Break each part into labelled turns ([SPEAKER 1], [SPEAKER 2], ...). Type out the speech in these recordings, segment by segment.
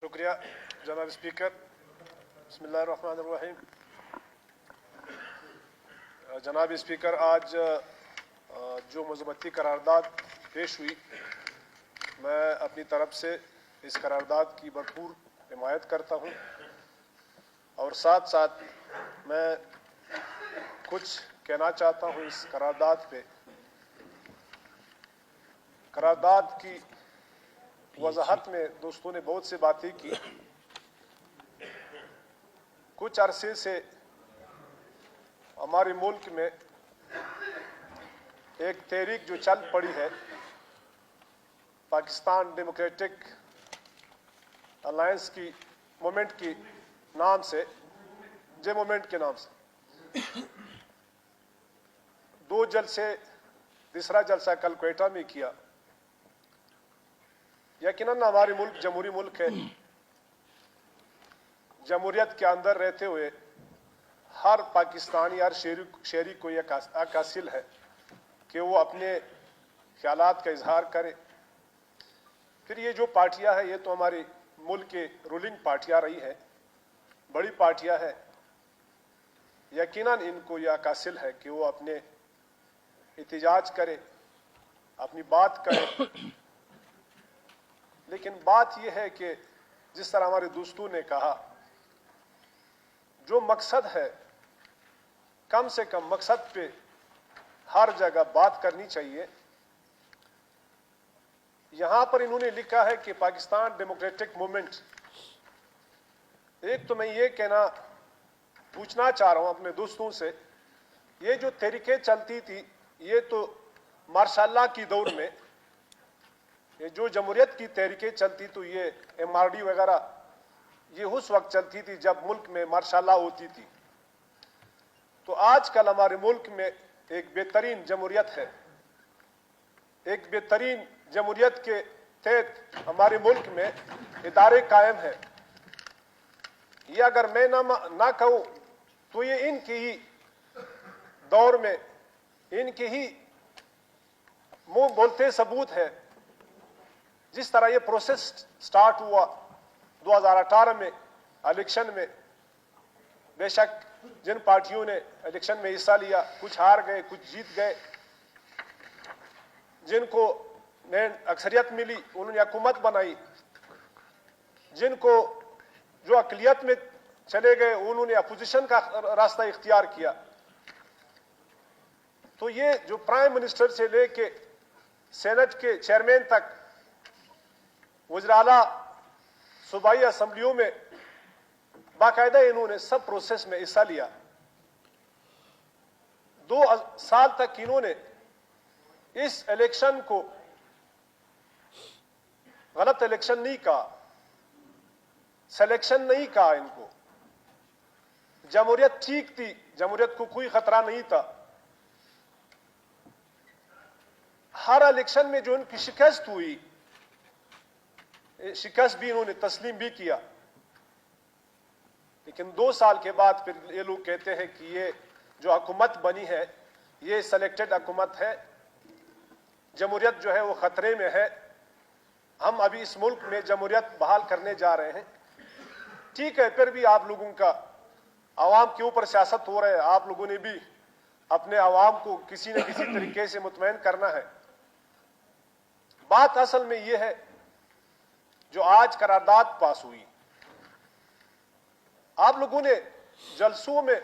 [SPEAKER 1] شکریہ جناب اسپیکر. بسم اللہ الرحمن الرحیم. جناب اسپیکر، آج جو مذمتی قرارداد پیش ہوئی، میں اپنی طرف سے اس قرارداد کی بھرپور حمایت کرتا ہوں، اور ساتھ ساتھ میں کچھ کہنا چاہتا ہوں اس قرارداد پہ. قرارداد کی وضاحت میں دوستوں نے بہت سی باتیں کی. کچھ عرصے سے ہمارے ملک میں ایک تحریک جو چل پڑی ہے، پاکستان ڈیموکریٹک الائنس کی موومنٹ کی نام سے، جے موومنٹ کے نام سے. 2 جلسے، تیسرا جلسہ کل کوئٹہ میں کیا. یقیناً ہمارے ملک جمہوری ملک ہے. جمہوریت کے اندر رہتے ہوئے ہر پاکستانی، ہر شہری کو یہ حق حاصل ہے کہ وہ اپنے خیالات کا اظہار کرے. پھر یہ جو پارٹیاں ہیں، یہ تو ہمارے ملک کے رولنگ پارٹیاں رہی ہیں، بڑی پارٹیاں ہیں. یقیناً ان کو یہ حق حاصل ہے کہ وہ اپنے احتجاج کرے، اپنی بات کرے. لیکن بات یہ ہے کہ جس طرح ہمارے دوستوں نے کہا، جو مقصد ہے، کم سے کم مقصد پہ ہر جگہ بات کرنی چاہیے. یہاں پر انہوں نے لکھا ہے کہ پاکستان ڈیموکریٹک موومنٹ. ایک تو میں یہ پوچھنا چاہ رہا ہوں اپنے دوستوں سے، یہ جو تحریکیں چلتی تھی، یہ تو ماشاء اللہ کی دور میں، یہ جو جمہوریت کی تحریکیں چلتی تو یہ MRD وغیرہ، یہ اس وقت چلتی تھی جب ملک میں ماشاء اللہ ہوتی تھی. تو آج کل ہمارے ملک میں ایک بہترین جمہوریت ہے. ایک بہترین جمہوریت کے تحت ہمارے ملک میں ادارے قائم ہیں. یہ اگر میں نہ کہوں تو یہ ان کے ہی دور میں، ان کے ہی منہ بولتے ثبوت ہے. جس طرح یہ پروسیس سٹارٹ ہوا 2018 میں الیکشن میں، بے شک جن پارٹیوں نے الیکشن میں حصہ لیا، کچھ ہار گئے، کچھ جیت گئے. جن کو اکثریت ملی انہوں نے حکومت بنائی، جن کو جو اقلیت میں چلے گئے انہوں نے اپوزیشن کا راستہ اختیار کیا. تو یہ جو پرائم منسٹر سے لے کے سینٹ کے چیئرمین تک، وزراء صوبائی اسمبلیوں میں، باقاعدہ انہوں نے سب پروسیس میں حصہ لیا. 2 سال تک انہوں نے اس الیکشن کو غلط الیکشن نہیں کہا، سلیکشن نہیں کہا. ان کو جمہوریت ٹھیک تھی، جمہوریت کو کوئی خطرہ نہیں تھا. ہر الیکشن میں جو ان کی شکست ہوئی، شکست بھی انہوں نے تسلیم بھی کیا. لیکن 2 سال کے بعد پھر یہ لوگ کہتے ہیں کہ یہ جو حکومت بنی ہے یہ سلیکٹڈ حکومت ہے، جمہوریت جو ہے وہ خطرے میں ہے. ہم ابھی اس ملک میں جمہوریت بحال کرنے جا رہے ہیں. ٹھیک ہے، پھر بھی آپ لوگوں کا عوام کے اوپر سیاست ہو رہا ہے، آپ لوگوں نے بھی اپنے عوام کو کسی نہ کسی طریقے سے مطمئن کرنا ہے. بات اصل میں یہ ہے، جو آج قرارداد پاس ہوئی، آپ لوگوں نے جلسوں میں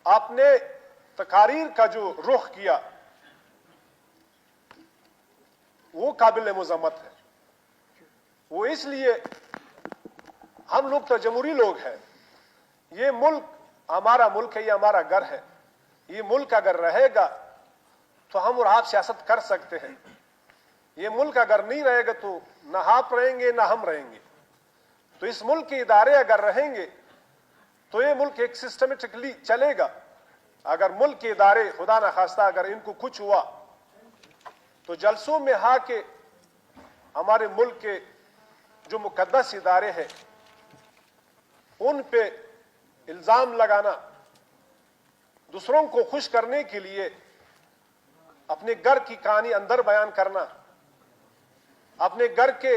[SPEAKER 1] اپنے تقاریر کا جو رخ کیا وہ قابل مذمت ہے. وہ اس لیے، ہم لوگ تو جمہوری لوگ ہیں. یہ ملک ہمارا ملک ہے، یہ ہمارا گھر ہے. یہ ملک اگر رہے گا تو ہم اور آپ سیاست کر سکتے ہیں. یہ ملک اگر نہیں رہے گا تو نہ آپ رہیں گے نہ ہم رہیں گے. تو اس ملک کے ادارے اگر رہیں گے تو یہ ملک ایک سسٹمیٹکلی چلے گا. اگر ملک کے ادارے خدا نخواستہ اگر ان کو کچھ ہوا تو جلسوں میں کے ہمارے ملک کے جو مقدس ادارے ہیں ان پہ الزام لگانا، دوسروں کو خوش کرنے کے لیے اپنے گھر کی کہانی اندر بیان کرنا، اپنے گھر کے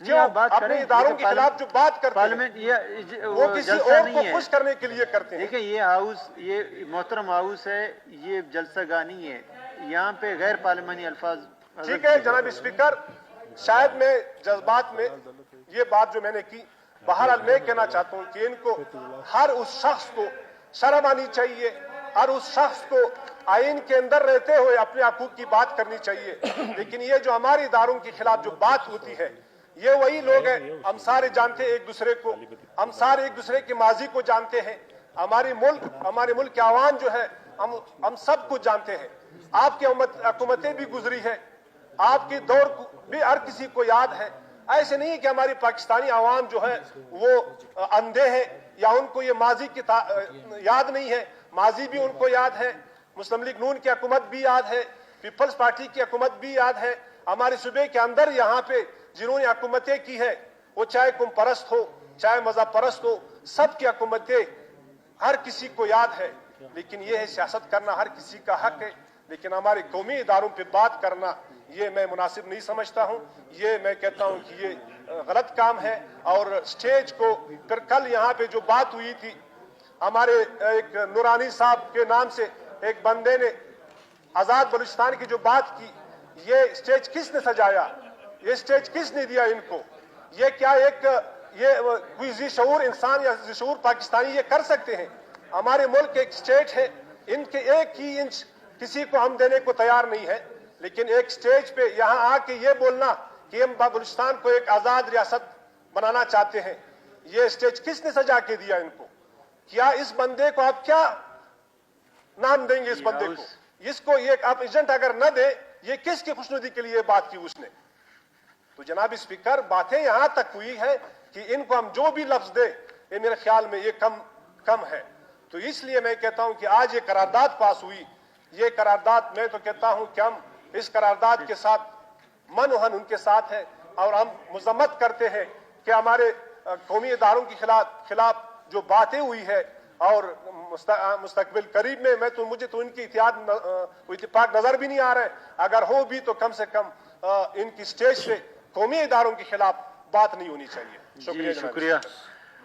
[SPEAKER 1] جو اپنے اداروں کے خلاف جو بات کرتے ہیں وہ کسی اور کو خوش کرنے کے لیے کرتے ہیں.
[SPEAKER 2] دیکھیں یہ ہاؤس، یہ محترم ہاؤس ہے، یہ جلسہ گاہ نہیں ہے، یہاں پہ غیر پارلیمانی الفاظ.
[SPEAKER 1] ٹھیک ہے جناب اسپیکر، شاید میں جذبات میں یہ بات جو میں نے کی، بہرحال میں کہنا چاہتا ہوں کہ ان کو ہر اس شخص کو شرم آنی چاہیے، ہر اس شخص کو آئین کے اندر رہتے ہوئے اپنے حقوق کی بات کرنی چاہیے. لیکن یہ جو ہمارے اداروں کے خلاف جو بات ہوتی ہے، یہ وہی لوگ ہیں، ہم سارے جانتے ہیں ایک دوسرے کو، ہم سارے ایک دوسرے کے ماضی کو جانتے ہیں، ہمارے ملک کے عوام جو ہے ہم سب کو جانتے ہیں. آپ کی حکومتیں بھی گزری ہے، آپ کی دور بھی ہر کسی کو یاد ہے. ایسے نہیں کہ ہماری پاکستانی عوام جو ہے وہ اندھے ہیں یا ان کو یہ ماضی کی یاد نہیں ہے، ماضی بھی ان کو یاد ہے. مسلم لیگ نون کی حکومت بھی یاد ہے، پیپلز پارٹی کی حکومت بھی یاد ہے. ہمارے صوبے کے اندر یہاں پہ جنہوں نے حکومتیں کی ہے، وہ چاہے قوم پرست ہو چاہے مذہب پرست ہو، سب کی حکومتیں ہر کسی کو یاد ہے. لیکن یہ ہے سیاست کرنا ہر کسی کا حق ہے، لیکن ہمارے قومی اداروں پہ بات کرنا یہ میں مناسب نہیں سمجھتا ہوں. یہ میں کہتا ہوں کہ یہ غلط کام ہے. اور سٹیج کو پھر کل یہاں پہ جو بات ہوئی تھی، ہمارے ایک نورانی صاحب کے نام سے ایک بندے نے آزاد بلوچستان کی جو بات کی، یہ سٹیج کس نے سجایا؟ یہ سٹیج کس نے دیا ان کو؟ یہ کیا کوئی ذی شعور انسان یا ذی شعور پاکستانی یہ کر سکتے ہیں؟ ہمارے ملک ایک سٹیٹ ہے، ان کے ایک ہی انچ کسی کو ہم دینے کو تیار نہیں ہے. لیکن ایک سٹیج پہ یہاں آ کے یہ بولنا کہ ہم بلوچستان کو ایک آزاد ریاست بنانا چاہتے ہیں، یہ سٹیج کس نے سجا کے دیا ان کو؟ کیا اس بندے کو آپ کیا نام دیں گے؟ اس بندے کو، اس کو یہ آپ ایجنٹ اگر نہ دیں، یہ کس کی خوشنودی کے لیے بات کی اس نے؟ تو جناب اسپیکر، باتیں یہاں تک ہوئی ہے کہ ان کو ہم جو بھی لفظ دیں، یہ میرے خیال میں یہ کم ہے. تو اس لیے میں کہتا ہوں کہ آج یہ قرارداد پاس ہوئی، یہ قرارداد میں تو کہتا ہوں کہ ہم اس قرارداد کے ساتھ منوہن ان کے ساتھ ہے، اور ہم مذمت کرتے ہیں کہ ہمارے قومی اداروں کے خلاف جو باتیں ہوئی ہے، اور مستقبل قریب میں مجھے تو ان کی اتفاق نظر بھی نہیں آ رہا ہے. اگر ہو بھی تو کم سے کم ان کی سٹیج سے قومی اداروں کے خلاف بات نہیں ہونی چاہیے.
[SPEAKER 2] شکریہ.